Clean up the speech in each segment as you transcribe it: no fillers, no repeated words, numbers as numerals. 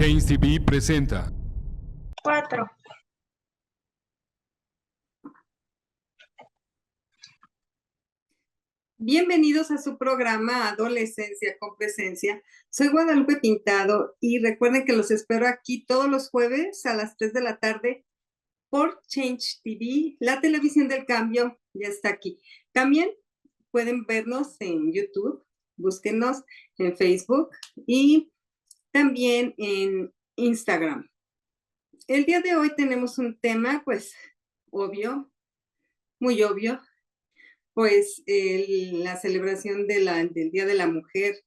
Change TV presenta 4. Bienvenidos a su programa Adolescencia con Presencia. Soy Guadalupe Pintado y recuerden que los espero aquí todos los jueves a las 3 de la tarde por Change TV. La televisión del cambio ya está aquí. También pueden vernos en YouTube, búsquenos en Facebook y también en Instagram. El día de hoy tenemos un tema, pues, obvio, muy obvio, pues la celebración del Día de la Mujer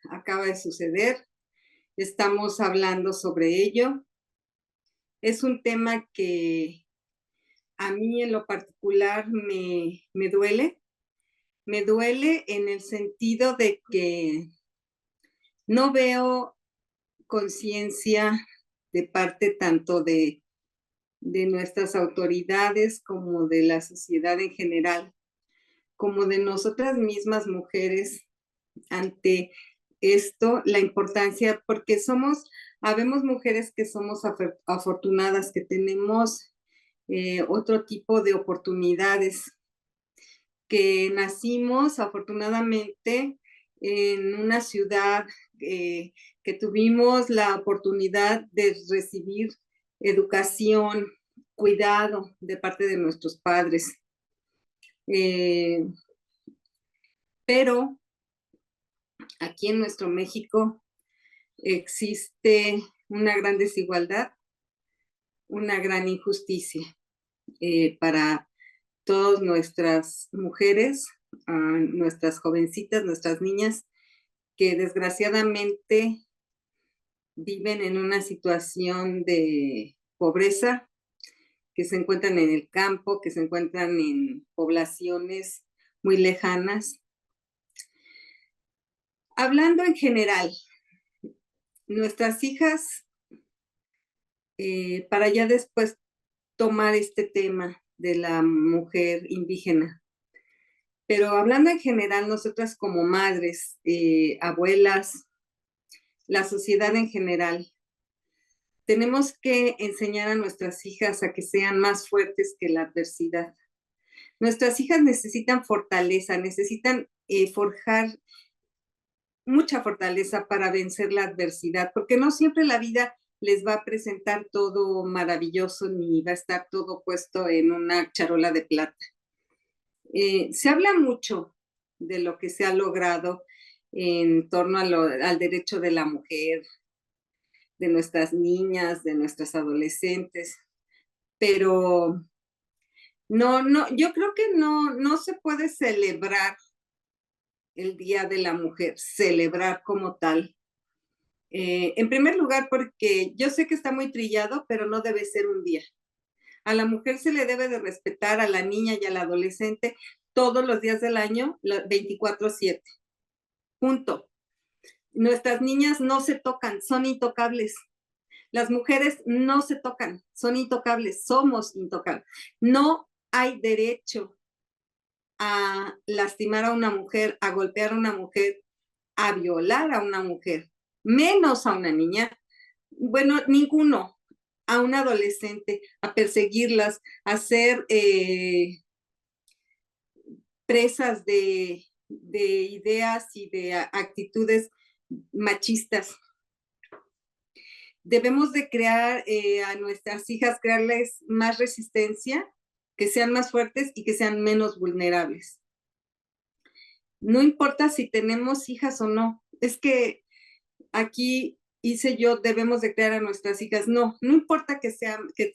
acaba de suceder. Estamos hablando sobre ello. Es un tema que a mí en lo particular me duele. Me duele en el sentido de que no veo conciencia de parte tanto de nuestras autoridades como de la sociedad en general, como de nosotras mismas mujeres ante esto, la importancia, porque habemos mujeres que somos afortunadas, que tenemos otro tipo de oportunidades, que nacimos afortunadamente en una ciudad que tuvimos la oportunidad de recibir educación, cuidado de parte de nuestros padres. Pero aquí en nuestro México existe una gran desigualdad, una gran injusticia para todas nuestras mujeres, nuestras jovencitas, nuestras niñas, que desgraciadamente viven en una situación de pobreza, que se encuentran en el campo, que se encuentran en poblaciones muy lejanas. Hablando en general, nuestras hijas, para ya después tomar este tema de la mujer indígena, pero hablando en general, nosotras como madres, abuelas, la sociedad en general, tenemos que enseñar a nuestras hijas a que sean más fuertes que la adversidad. Nuestras hijas necesitan fortaleza, necesitan forjar mucha fortaleza para vencer la adversidad, porque no siempre la vida les va a presentar todo maravilloso ni va a estar todo puesto en una charola de plata. Se habla mucho de lo que se ha logrado en torno al derecho de la mujer, de nuestras niñas, de nuestras adolescentes, pero yo creo que no se puede celebrar el Día de la Mujer, celebrar como tal. En primer lugar, porque yo sé que está muy trillado, pero no debe ser un día. A la mujer se le debe de respetar, a la niña y a la adolescente, todos los días del año, 24/7. Punto. Nuestras niñas no se tocan, son intocables. Las mujeres no se tocan, son intocables, somos intocables. No hay derecho a lastimar a una mujer, a golpear a una mujer, a violar a una mujer, menos a una niña. Bueno, ninguno. A un adolescente, a perseguirlas, a ser presas de ideas y de actitudes machistas. Debemos de crear a nuestras hijas, crearles más resistencia, que sean más fuertes y que sean menos vulnerables. No importa si tenemos hijas o no, es que aquí hice yo, debemos de crear a nuestras hijas. No importa que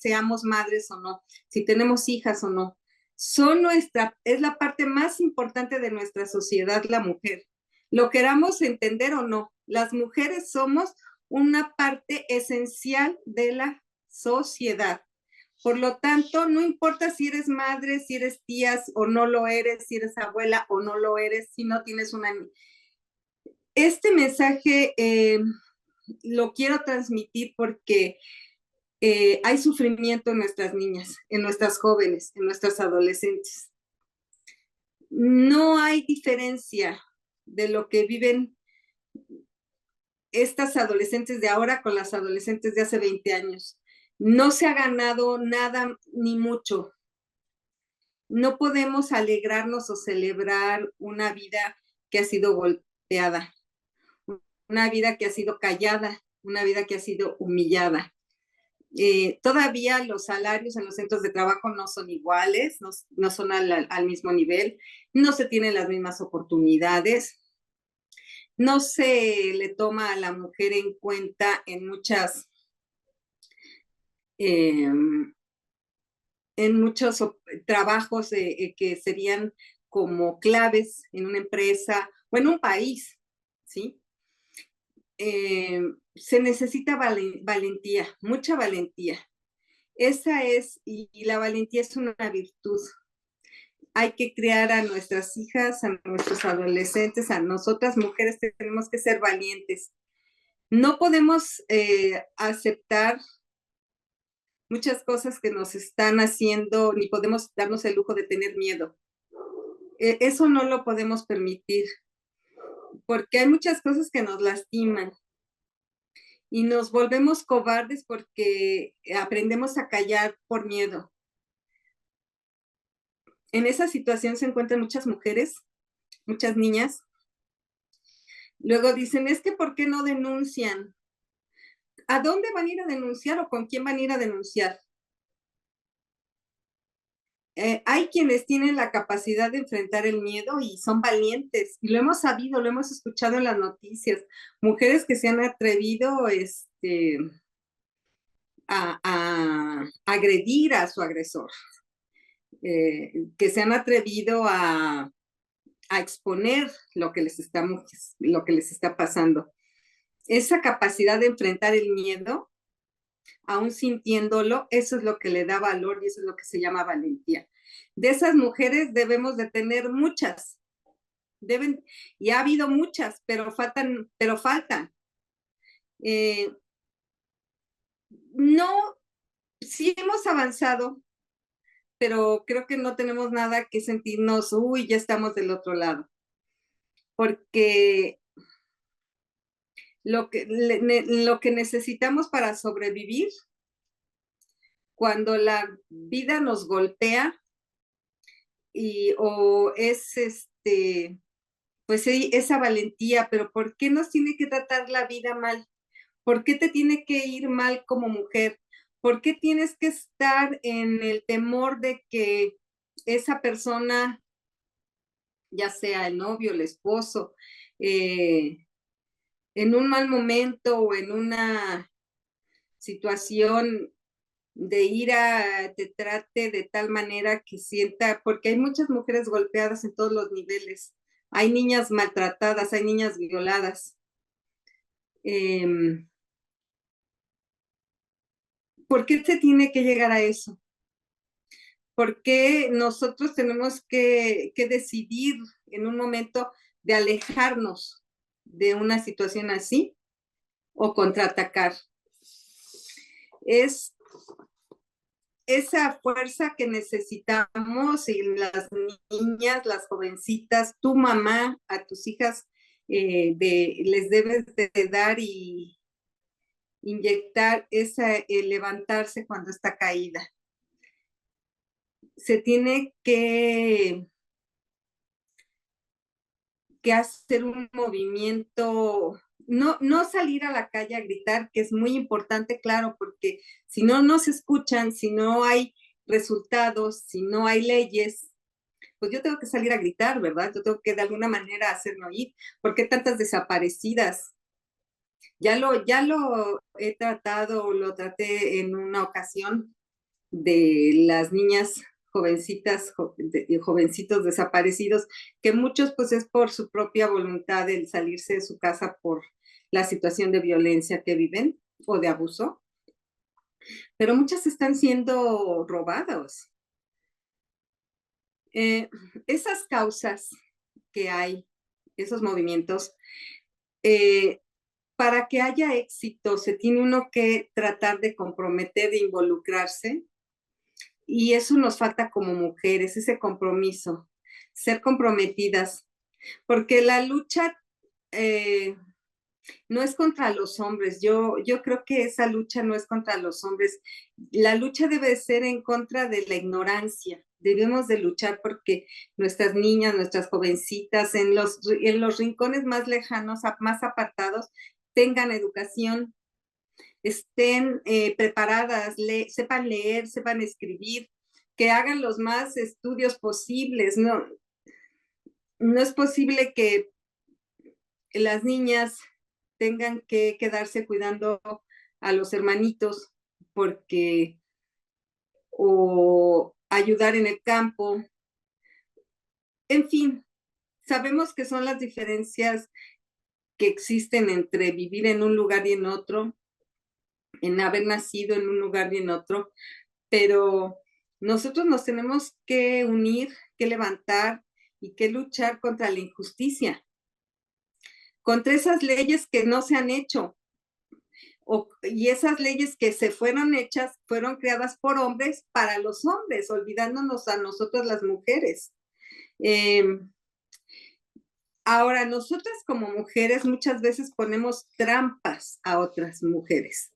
seamos madres o no, si tenemos hijas o no. Es la parte más importante de nuestra sociedad, la mujer. Lo queramos entender o no, las mujeres somos una parte esencial de la sociedad. Por lo tanto, no importa si eres madre, si eres tía o no lo eres, si eres abuela o no lo eres, si no tienes una... Este mensaje lo quiero transmitir porque hay sufrimiento en nuestras niñas, en nuestras jóvenes, en nuestras adolescentes. No hay diferencia de lo que viven estas adolescentes de ahora con las adolescentes de hace 20 años. No se ha ganado nada ni mucho. No podemos alegrarnos o celebrar una vida que ha sido golpeada, una vida que ha sido callada, una vida que ha sido humillada. Todavía los salarios en los centros de trabajo no son iguales, no son al mismo nivel, no se tienen las mismas oportunidades, no se le toma a la mujer en cuenta en muchos trabajos que serían como claves en una empresa o en un país, ¿sí? Se necesita valentía, mucha valentía. Esa es, y la valentía es una virtud. Hay que criar a nuestras hijas, a nuestros adolescentes, a nosotras mujeres tenemos que ser valientes. No podemos aceptar muchas cosas que nos están haciendo, ni podemos darnos el lujo de tener miedo. Eso no lo podemos permitir, porque hay muchas cosas que nos lastiman y nos volvemos cobardes porque aprendemos a callar por miedo. En esa situación se encuentran muchas mujeres, muchas niñas. Luego dicen, es que ¿por qué no denuncian? ¿A dónde van a ir a denunciar o con quién van a ir a denunciar? Hay quienes tienen la capacidad de enfrentar el miedo y son valientes, y lo hemos sabido, lo hemos escuchado en las noticias, mujeres que se han atrevido a agredir a su agresor, que se han atrevido a exponer lo que les está pasando. Esa capacidad de enfrentar el miedo, aún sintiéndolo, eso es lo que le da valor y eso es lo que se llama valentía. De esas mujeres debemos de tener muchas, y ha habido muchas, pero faltan. No, sí hemos avanzado, pero creo que no tenemos nada que sentirnos, uy, ya estamos del otro lado, porque lo que necesitamos para sobrevivir, cuando la vida nos golpea, o es pues sí, esa valentía, pero ¿por qué nos tiene que tratar la vida mal? ¿Por qué te tiene que ir mal como mujer? ¿Por qué tienes que estar en el temor de que esa persona, ya sea el novio, el esposo, en un mal momento o en una situación de ira, te trate de tal manera que sienta, porque hay muchas mujeres golpeadas en todos los niveles, hay niñas maltratadas, hay niñas violadas. ¿Por qué se tiene que llegar a eso? ¿Por qué nosotros tenemos que decidir en un momento de alejarnos de una situación así o contraatacar? Es esa fuerza que necesitamos, y las niñas, las jovencitas, tu mamá, a tus hijas, les debes de dar y inyectar levantarse cuando está caída. Se tiene que hacer un movimiento, no salir a la calle a gritar, que es muy importante, claro, porque si no se escuchan, si no hay resultados, si no hay leyes, pues yo tengo que salir a gritar, ¿verdad? Yo tengo que de alguna manera hacerme oír. ¿Por qué tantas desaparecidas? Ya lo he tratado, lo traté en una ocasión de las niñas jovencitas, jovencitos desaparecidos, que muchos pues es por su propia voluntad el salirse de su casa por la situación de violencia que viven o de abuso, pero muchas están siendo robadas. Esas causas que hay, esos movimientos, para que haya éxito se tiene uno que tratar de comprometer, de involucrarse, y eso nos falta como mujeres, ese compromiso, ser comprometidas, porque la lucha No es contra los hombres. Yo creo que esa lucha no es contra los hombres. La lucha debe ser en contra de la ignorancia. Debemos de luchar porque nuestras niñas, nuestras jovencitas, en los rincones más lejanos, más apartados, tengan educación, estén preparadas, sepan leer, sepan escribir, que hagan los más estudios posibles. No, no es posible que las niñas tengan que quedarse cuidando a los hermanitos porque o ayudar en el campo. En fin, sabemos que son las diferencias que existen entre vivir en un lugar y en otro, en haber nacido en un lugar y en otro, pero nosotros nos tenemos que unir, que levantar y que luchar contra la injusticia, contra esas leyes que no se han hecho, y esas leyes que se fueron hechas fueron creadas por hombres para los hombres, olvidándonos a nosotras las mujeres. Eh, Ahora, nosotras como mujeres muchas veces ponemos trampas a otras mujeres.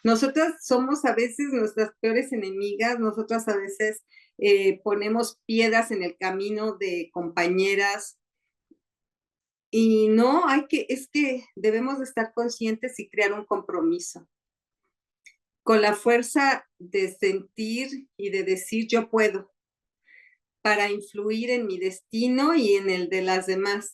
Nosotras somos a veces nuestras peores enemigas, nosotras a veces ponemos piedras en el camino de compañeras y no, es que debemos de estar conscientes y crear un compromiso con la fuerza de sentir y de decir yo puedo para influir en mi destino y en el de las demás.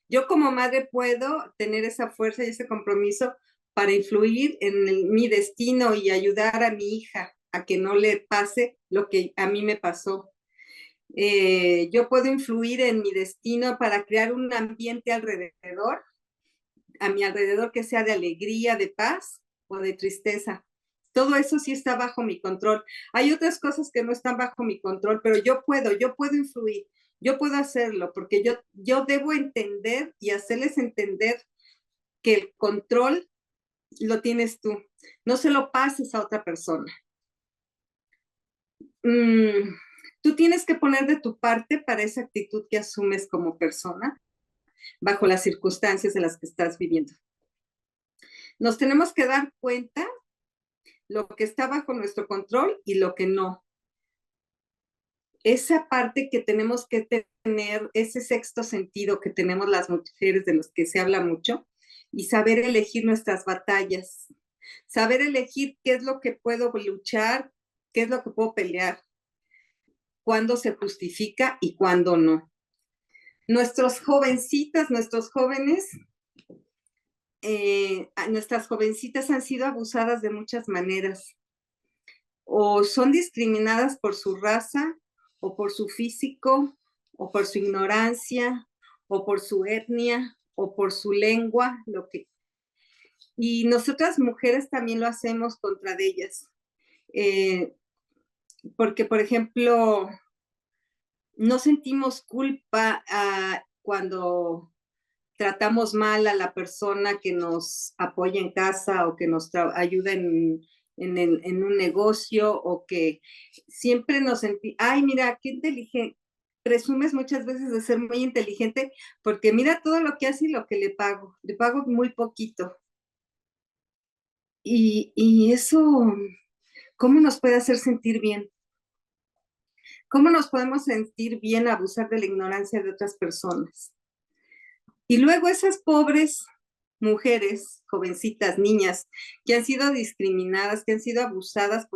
Yo como madre puedo tener esa fuerza y ese compromiso para influir en mi destino y ayudar a mi hija a que no le pase lo que a mí me pasó. Yo puedo influir en mi destino para crear un ambiente alrededor, a mi alrededor que sea de alegría, de paz o de tristeza. Todo eso sí está bajo mi control. Hay otras cosas que no están bajo mi control, pero yo puedo influir, yo puedo hacerlo, porque yo debo entender y hacerles entender que el control lo tienes tú. No se lo pases a otra persona. Tú tienes que poner de tu parte para esa actitud que asumes como persona bajo las circunstancias en las que estás viviendo. Nos tenemos que dar cuenta lo que está bajo nuestro control y lo que no. Esa parte que tenemos que tener, ese sexto sentido que tenemos las mujeres de los que se habla mucho, y saber elegir nuestras batallas, saber elegir qué es lo que puedo luchar, qué es lo que puedo pelear, cuándo se justifica y cuándo no. Nuestros jovencitas, nuestros jóvenes, nuestras jovencitas han sido abusadas de muchas maneras, o son discriminadas por su raza, o por su físico, o por su ignorancia, o por su etnia, o por su lengua, y nosotras mujeres también lo hacemos contra de ellas. Porque, por ejemplo, no sentimos culpa cuando tratamos mal a la persona que nos apoya en casa o que nos ayuda en un negocio o que siempre nos sentimos, ay, mira, qué inteligente, presumes muchas veces de ser muy inteligente porque mira todo lo que hace y lo que le pago muy poquito. Y eso, ¿cómo nos puede hacer sentir bien? ¿Cómo nos podemos sentir bien a abusar de la ignorancia de otras personas? Y luego esas pobres mujeres, jovencitas, niñas, que han sido discriminadas, que han sido abusadas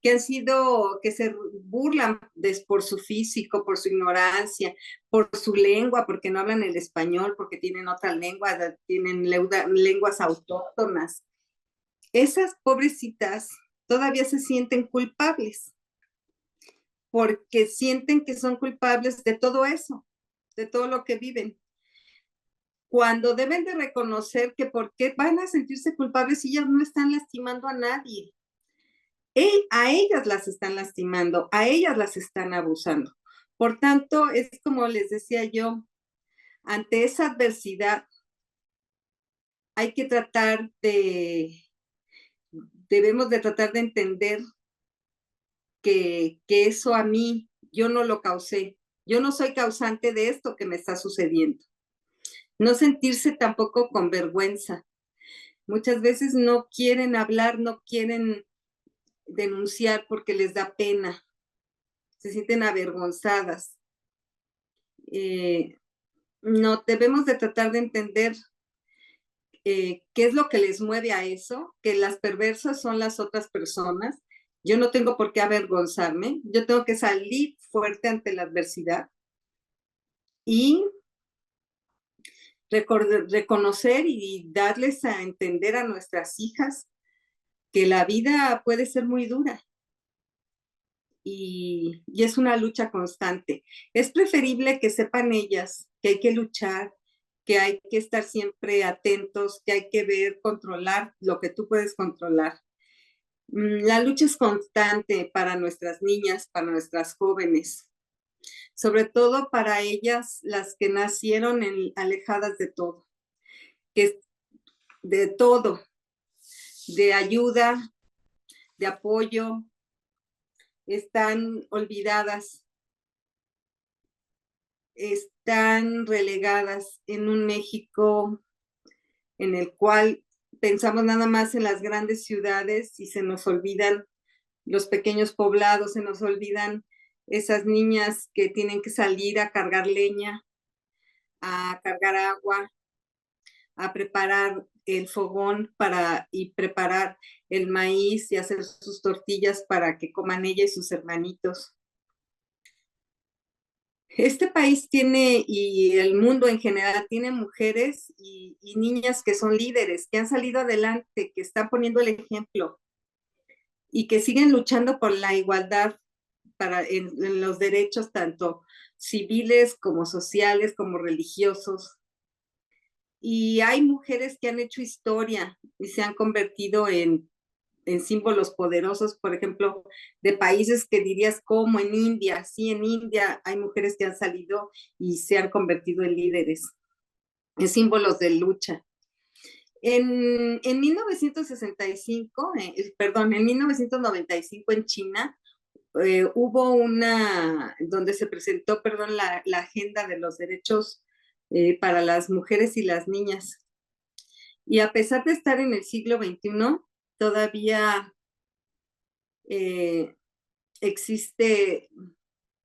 que se burlan por su físico, por su ignorancia, por su lengua, porque no hablan el español, porque tienen otra lengua, tienen lenguas autóctonas. Esas pobrecitas todavía se sienten culpables, porque sienten que son culpables de todo eso, de todo lo que viven, cuando deben de reconocer que por qué van a sentirse culpables si ellas no están lastimando a nadie. A ellas las están lastimando, a ellas las están abusando. Por tanto, es como les decía yo, ante esa adversidad hay que debemos de tratar de entender que eso a mí, yo no lo causé, yo no soy causante de esto que me está sucediendo. No sentirse tampoco con vergüenza. Muchas veces no quieren hablar, no quieren denunciar porque les da pena, se sienten avergonzadas. No, debemos de tratar de entender qué es lo que les mueve a eso, que las perversas son las otras personas. Yo no tengo por qué avergonzarme, yo tengo que salir fuerte ante la adversidad y reconocer y darles a entender a nuestras hijas que la vida puede ser muy dura y es una lucha constante. Es preferible que sepan ellas que hay que luchar, que hay que estar siempre atentos, que hay que ver, controlar lo que tú puedes controlar. La lucha es constante para nuestras niñas, para nuestras jóvenes, sobre todo para ellas, las que nacieron alejadas de todo, que de todo, de ayuda, de apoyo, están olvidadas, están relegadas en un México en el cual pensamos nada más en las grandes ciudades y se nos olvidan los pequeños poblados, se nos olvidan esas niñas que tienen que salir a cargar leña, a cargar agua, a preparar el fogón y preparar el maíz y hacer sus tortillas para que coman ella y sus hermanitos. Este país tiene, y el mundo en general, tiene mujeres y niñas que son líderes, que han salido adelante, que están poniendo el ejemplo y que siguen luchando por la igualdad en los derechos tanto civiles como sociales, como religiosos. Y hay mujeres que han hecho historia y se han convertido en símbolos poderosos, por ejemplo, de países que dirías como en India. Sí, en India hay mujeres que han salido y se han convertido en líderes, en símbolos de lucha. En 1965, perdón, en 1995 en China, hubo donde se presentó, perdón, la agenda de los derechos para las mujeres y las niñas. Y a pesar de estar en el siglo XXI, todavía eh, existe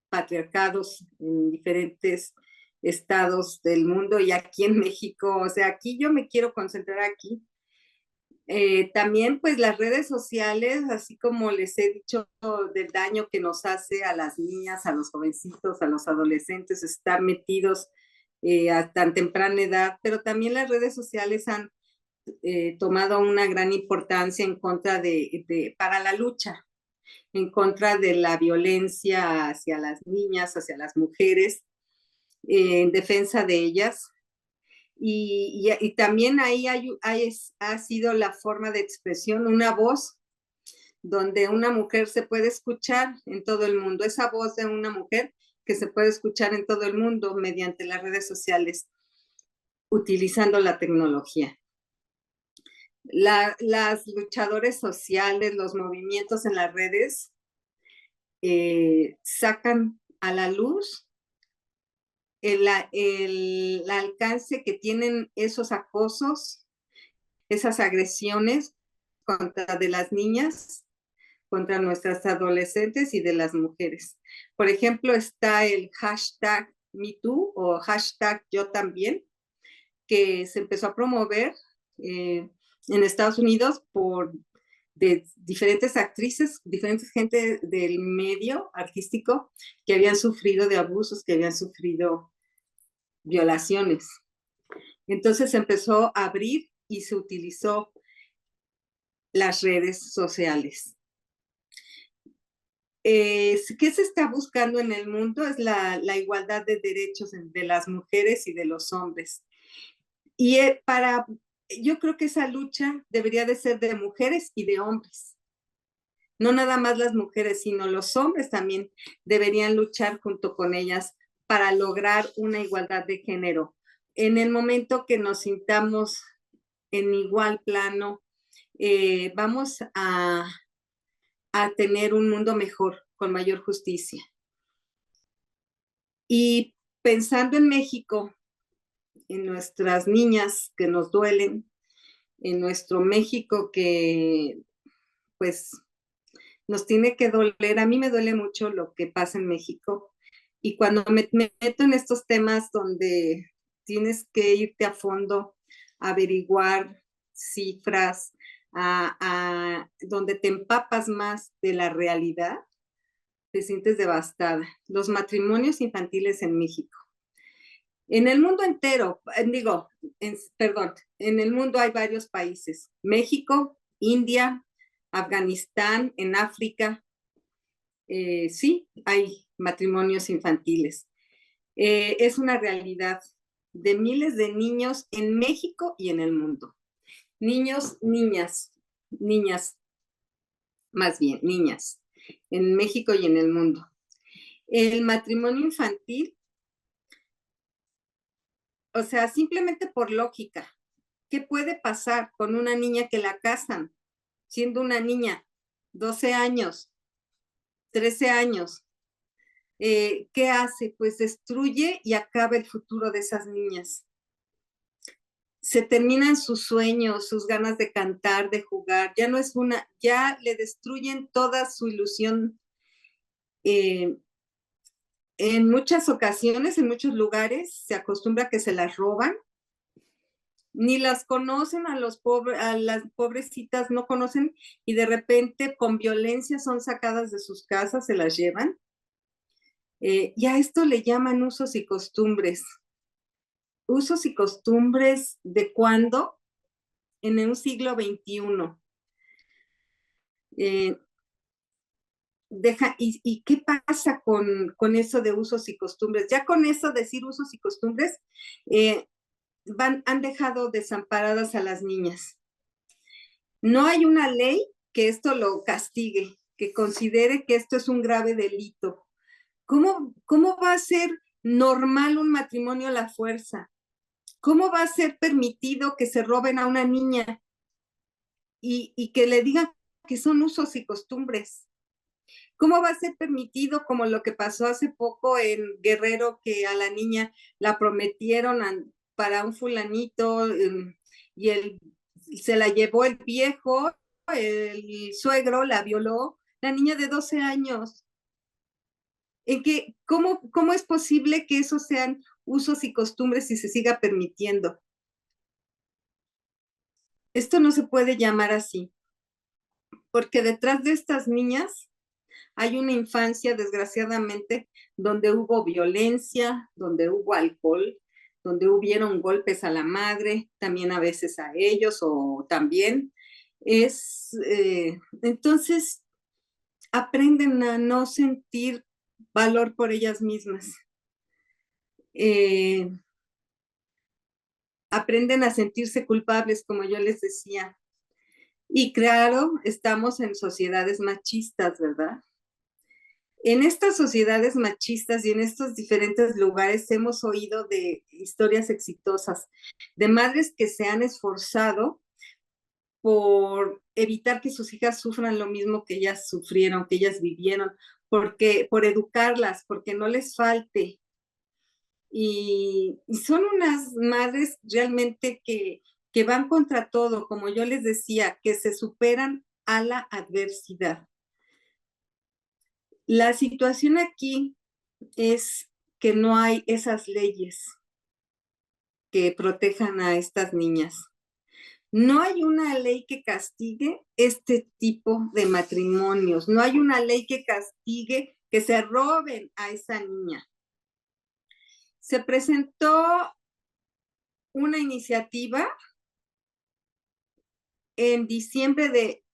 patriarcados en diferentes estados del mundo y aquí en México, o sea, aquí yo me quiero concentrar aquí. También pues las redes sociales, así como les he dicho del daño que nos hace a las niñas, a los jovencitos, a los adolescentes, estar metidos a tan temprana edad, pero también las redes sociales han tomado una gran importancia en contra para la lucha, en contra de la violencia hacia las niñas, hacia las mujeres, en defensa de ellas. Y también ahí ha sido la forma de expresión, una voz donde una mujer se puede escuchar en todo el mundo, esa voz de una mujer que se puede escuchar en todo el mundo mediante las redes sociales, utilizando la tecnología. Las luchadores sociales, los movimientos en las redes, sacan a la luz el alcance que tienen esos acosos, esas agresiones contra de las niñas, contra nuestras adolescentes y de las mujeres. Por ejemplo, está el hashtag MeToo o hashtag Yo También, que se empezó a promover en Estados Unidos de diferentes actrices, diferentes gente del medio artístico que habían sufrido de abusos, que habían sufrido violaciones. Entonces se empezó a abrir y se utilizó las redes sociales. ¿Qué se está buscando en el mundo? Es la igualdad de derechos de las mujeres y de los hombres. Y yo creo que esa lucha debería de ser de mujeres y de hombres. No nada más las mujeres, sino los hombres también deberían luchar junto con ellas para lograr una igualdad de género. En el momento que nos sintamos en igual plano, vamos a tener un mundo mejor, con mayor justicia. Y pensando en México, en nuestras niñas que nos duelen, en nuestro México que pues nos tiene que doler. A mí me duele mucho lo que pasa en México y cuando me meto en estos temas donde tienes que irte a fondo, averiguar cifras, donde te empapas más de la realidad, te sientes devastada. Los matrimonios infantiles en México. En el mundo entero, perdón, en el mundo hay varios países. México, India, Afganistán, en África, sí, hay matrimonios infantiles. Es una realidad de miles de niños en México y en el mundo. Niños, niñas, más bien, niñas, en México y en el mundo. El matrimonio infantil, o sea, simplemente por lógica, ¿qué puede pasar con una niña que la casan, siendo una niña, 12 años, 13 años? ¿Qué hace? Pues destruye y acaba el futuro de esas niñas. Se terminan sus sueños, sus ganas de cantar, de jugar, ya le destruyen toda su ilusión. En muchas ocasiones, en muchos lugares, se acostumbra que se las roban, ni las conocen a las pobrecitas, no conocen, y de repente con violencia son sacadas de sus casas, se las llevan. Y a esto le llaman usos y costumbres. ¿Usos y costumbres de cuándo? En un siglo XXI. Eh, ¿Y qué pasa con eso de usos y costumbres? Ya con eso decir usos y costumbres, han dejado desamparadas a las niñas. No hay una ley que esto lo castigue, que considere que esto es un grave delito. ¿Cómo va a ser normal un matrimonio a la fuerza? ¿Cómo va a ser permitido que se roben a una niña y que le digan que son usos y costumbres? ¿Cómo va a ser permitido como lo que pasó hace poco en Guerrero, que a la niña la prometieron para un fulanito y se la llevó el viejo, el suegro la violó, la niña de 12 años? ¿Cómo es posible que esos sean usos y costumbres y se siga permitiendo? Esto no se puede llamar así, porque detrás de estas niñas hay una infancia, desgraciadamente, donde hubo violencia, donde hubo alcohol, donde hubieron golpes a la madre, también a veces a ellos o también. Entonces, aprenden a no sentir valor por ellas mismas. Aprenden a sentirse culpables, como yo les decía. Y claro, estamos en sociedades machistas, ¿verdad? En estas sociedades machistas y en estos diferentes lugares hemos oído de historias exitosas, de madres que se han esforzado por evitar que sus hijas sufran lo mismo que ellas sufrieron, que ellas vivieron, por educarlas, porque no les falte. Y son unas madres realmente que van contra todo, como yo les decía, que se superan a la adversidad. La situación aquí es que no hay esas leyes que protejan a estas niñas. No hay una ley que castigue este tipo de matrimonios. No hay una ley que castigue que se roben a esa niña. Se presentó una iniciativa en diciembre de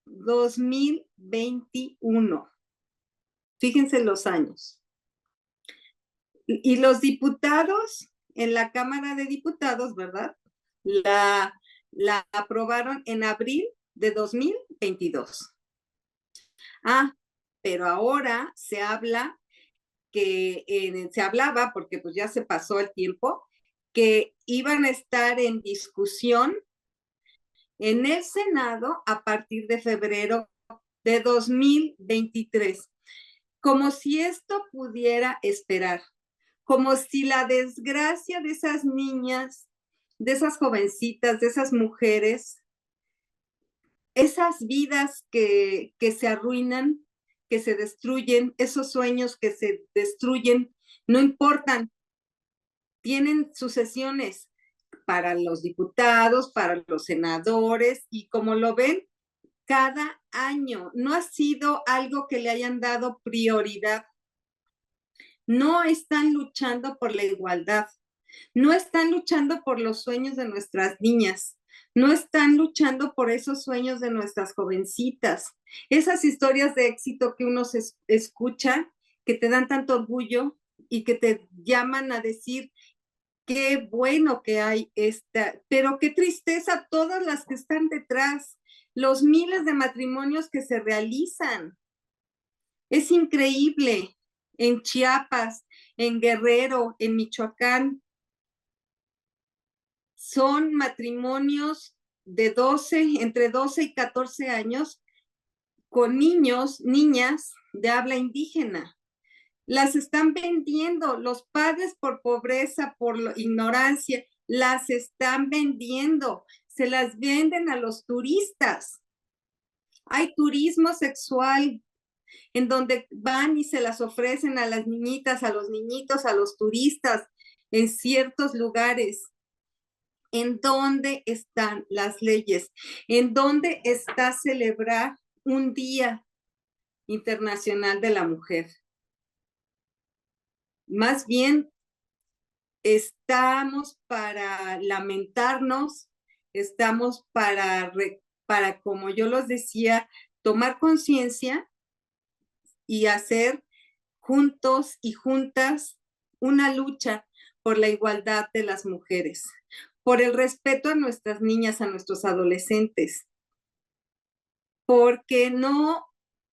2021. Fíjense los años. Y los diputados en la Cámara de Diputados, ¿verdad? La aprobaron en abril de 2022. Pero ahora se hablaba, porque pues ya se pasó el tiempo, que iban a estar en discusión en el Senado a partir de febrero de 2023. Como si esto pudiera esperar, como si la desgracia de esas niñas, de esas jovencitas, de esas mujeres, esas vidas que se arruinan, que se destruyen, esos sueños que se destruyen, no importan, tienen sucesiones para los diputados, para los senadores, y como lo ven, cada año no ha sido algo que le hayan dado prioridad. No están luchando por la igualdad, no están luchando por los sueños de nuestras niñas, no están luchando por esos sueños de nuestras jovencitas, esas historias de éxito que uno se escucha, que te dan tanto orgullo y que te llaman a decir, qué bueno que hay esta, pero qué tristeza todas las que están detrás, los miles de matrimonios que se realizan. Es increíble. En Chiapas, en Guerrero, en Michoacán, son matrimonios de 12, entre 12 y 14 años, con niños, niñas de habla indígena. Las están vendiendo, los padres por pobreza, por ignorancia, las están vendiendo, se las venden a los turistas. Hay turismo sexual en donde van y se las ofrecen a las niñitas, a los niñitos, a los turistas en ciertos lugares. ¿En dónde están las leyes? ¿En dónde está celebrar un Día Internacional de la Mujer? Más bien, estamos para lamentarnos, estamos para, como yo los decía, tomar conciencia y hacer juntos y juntas una lucha por la igualdad de las mujeres, por el respeto a nuestras niñas, a nuestros adolescentes, porque no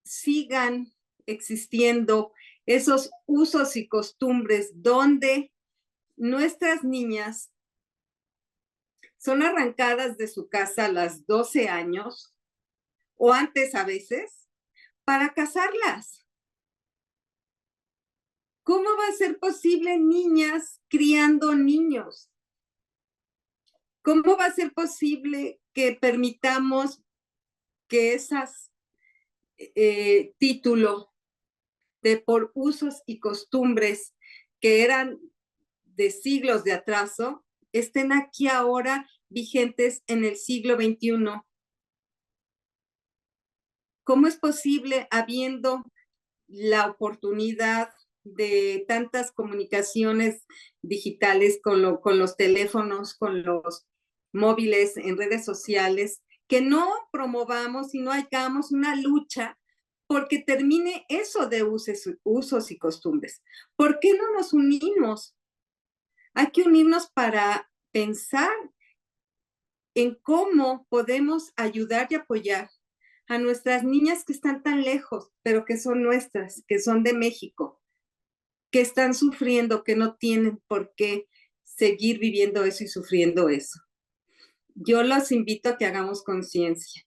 sigan existiendo esos usos y costumbres donde nuestras niñas son arrancadas de su casa a los 12 años o antes a veces para casarlas. ¿Cómo va a ser posible niñas criando niños? ¿Cómo va a ser posible que permitamos que esas títulos de por usos y costumbres que eran de siglos de atraso estén aquí ahora vigentes en el siglo XXI? ¿Cómo es posible, habiendo la oportunidad de tantas comunicaciones digitales con los teléfonos, con los móviles, en redes sociales, que no promovamos y no hagamos una lucha porque termine eso de usos y costumbres? ¿Por qué no nos unimos? Hay que unirnos para pensar en cómo podemos ayudar y apoyar a nuestras niñas que están tan lejos, pero que son nuestras, que son de México, que están sufriendo, que no tienen por qué seguir viviendo eso y sufriendo eso. Yo los invito a que hagamos conciencia.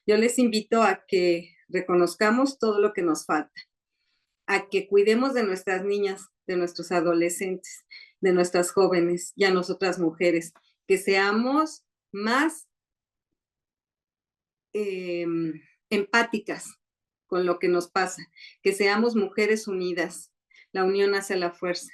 Yo les invito a que reconozcamos todo lo que nos falta, a que cuidemos de nuestras niñas, de nuestros adolescentes, de nuestras jóvenes y a nosotras mujeres, que seamos más empáticas con lo que nos pasa, que seamos mujeres unidas. La unión hace la fuerza.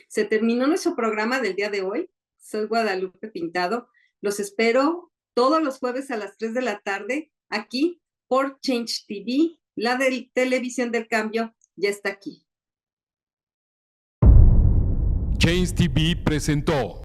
Se terminó nuestro programa del día de hoy. Soy Guadalupe Pintado. Los espero todos los jueves a las 3 de la tarde aquí por Change TV. La de televisión del cambio ya está aquí. Change TV presentó